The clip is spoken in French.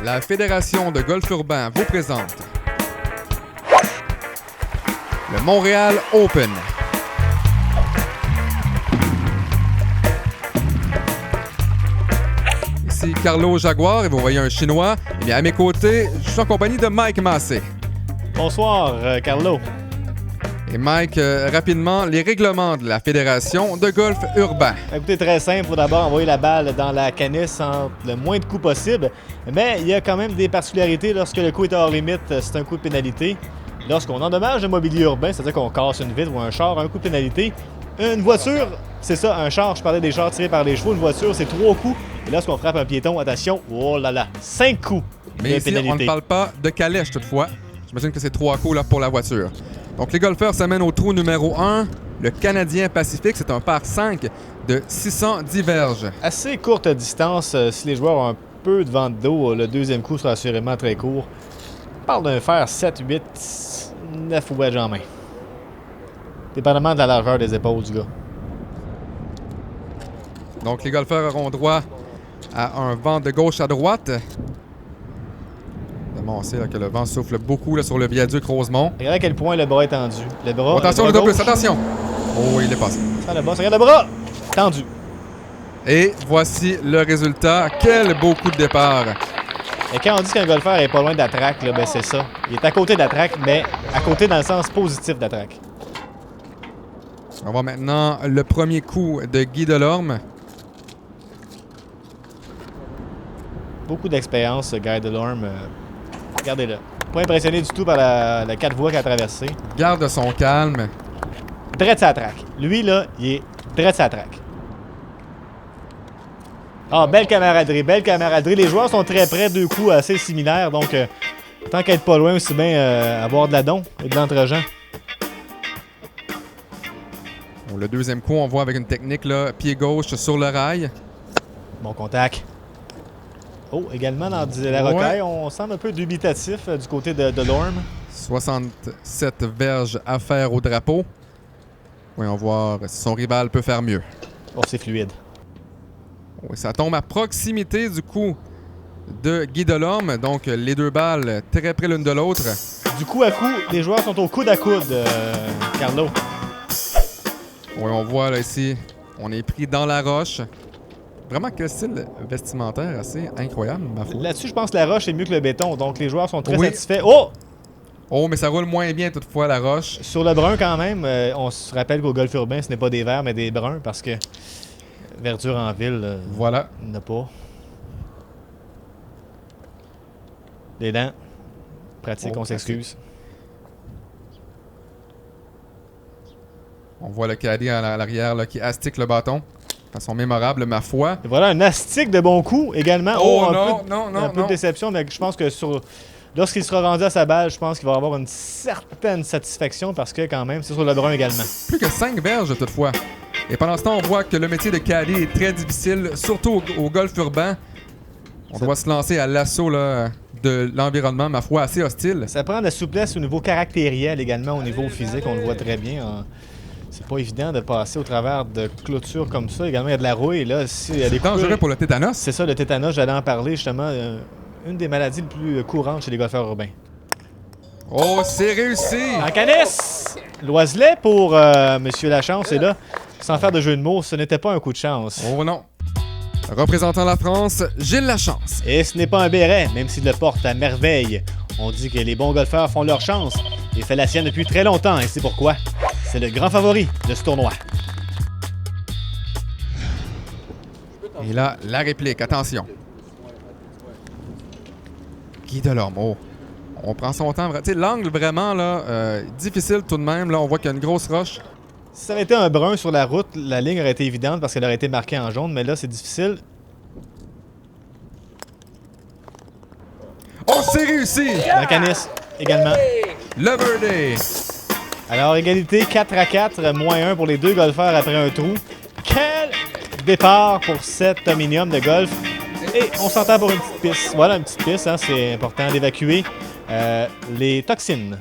La Fédération de golf urbain vous présente le Montréal Open. Ici Carlo Jaguar et vous voyez un Chinois. Eh bien, à mes côtés, je suis en compagnie de Mike Massé. Bonsoir, Carlo. Et Mike, rapidement, les règlements de la Fédération de golf urbain. Écoutez, très simple. Il faut d'abord envoyer la balle dans la canisse en le moins de coups possible. Mais il y a quand même des particularités. Lorsque le coup est hors limite, c'est un coup de pénalité. Lorsqu'on endommage le mobilier urbain, c'est-à-dire qu'on casse une vitre ou un char, un coup de pénalité. Une voiture, c'est ça, un char. Je parlais des chars tirés par les chevaux. Une voiture, c'est 3 coups. Et lorsqu'on frappe un piéton, attention, oh là là, 5 coups Mais de ici, pénalité. on ne parle pas de calèche toutefois. J'imagine que c'est 3 coups là, pour la voiture. Donc, les golfeurs s'amènent au trou numéro 1. Le Canadien Pacifique, c'est un par 5 de 610 verges. Assez courte distance. Si les joueurs ont un peu de vent de dos, le deuxième coup sera assurément très court. On parle d'un fer 7, 8, 9 wedges en main. Dépendamment de la largeur des épaules du gars. Donc, les golfeurs auront droit à un vent de gauche à droite. On sait là, que le vent souffle beaucoup là, sur le viaduc Rosemont. Regardez à quel point le bras est tendu. Le bras, Attention, le double, attention! Oh, il est passé. Sans le bas, regarde le bras! Tendu. Et voici le résultat. Quel beau coup de départ! Et quand on dit qu'un golfeur est pas loin de la traque, là, ben c'est ça. Il est à côté de la traque, mais à côté dans le sens positif de la traque. On va voir maintenant le premier coup de Guy Delorme. Beaucoup d'expérience, ce Guy Delorme. Regardez-le. Pas impressionné du tout par la 4 voies qu'il a traversé. Garde son calme. Drette sa traque. Lui, là, il est drette sa traque. Ah, belle camaraderie, belle camaraderie. Les joueurs sont très près, 2 coups assez similaires. Donc, tant qu'à être pas loin, aussi bien avoir de la don et de l'entre-gens. Bon, le deuxième coup, on voit avec une technique, là, pied gauche sur le rail. Bon contact. Oh, également dans la rocaille, on semble un peu dubitatif du côté de Delorme. 67 verges à faire au drapeau. Voyons voir si son rival peut faire mieux. Oh, c'est fluide. Oui, ça tombe à proximité du coup de Guy Delorme. Donc, les deux balles très près l'une de l'autre. Du coup à coup, les joueurs sont au coude à coude, Carlo. Oui, on voit là ici, on est pris dans la roche. Vraiment, quel style vestimentaire assez incroyable, ma foi. Là-dessus, je pense que la roche est mieux que le béton, donc les joueurs sont très Oui. satisfaits. Oh! Oh, mais ça roule moins bien toutefois, la roche. Sur le brun quand même, on se rappelle qu'au golf urbain, ce n'est pas des verts, mais des bruns, parce que verdure en ville, Voilà. il n'y en a pas. Les dents, pratique, on s'excuse. On voit le caddie à l'arrière là, qui astique le bâton. De façon mémorable, ma foi. Et voilà, un astique de bon coup également. Oh, un peu de déception, mais je pense que lorsqu'il sera rendu à sa balle, je pense qu'il va avoir une certaine satisfaction parce que quand même, c'est sur le brun également. Plus que 5 verges toutefois. Et pendant ce temps, on voit que le métier de caddie est très difficile, surtout au golf urbain. On doit se lancer à l'assaut là, de l'environnement, ma foi, assez hostile. Ça prend de la souplesse au niveau caractériel également, au niveau physique, on le voit très bien. C'est pas évident de passer au travers de clôtures comme ça. Également, il y a de la rouille. Là, C'est dangereux pour le tétanos. C'est ça, le tétanos, j'allais en parler justement. Une des maladies les plus courantes chez les golfeurs urbains. Oh, c'est réussi! En canisse! Loiselet pour Monsieur Lachance. Et là, sans faire de jeu de mots, ce n'était pas un coup de chance. Oh non! Représentant la France, Gilles Lachance. Et ce n'est pas un béret, même s'il le porte à merveille. On dit que les bons golfeurs font leur chance. Il fait la sienne depuis très longtemps et c'est pourquoi c'est le grand favori de ce tournoi. Et là, la réplique, attention. Guy Delorme, oh. On prend son temps. Tu sais, l'angle vraiment, là, difficile tout de même. Là, on voit qu'il y a une grosse roche. Si ça avait été un brun sur la route, la ligne aurait été évidente parce qu'elle aurait été marquée en jaune, mais là, c'est difficile. Oh, c'est réussi! Dans le canis, également. Le birdie! Alors, égalité 4-4, moins 1 pour les deux golfeurs après un trou. Quel départ pour cet ominium de golf. Et on s'entend pour une petite piste. Voilà, une petite piste, hein, c'est important d'évacuer les toxines.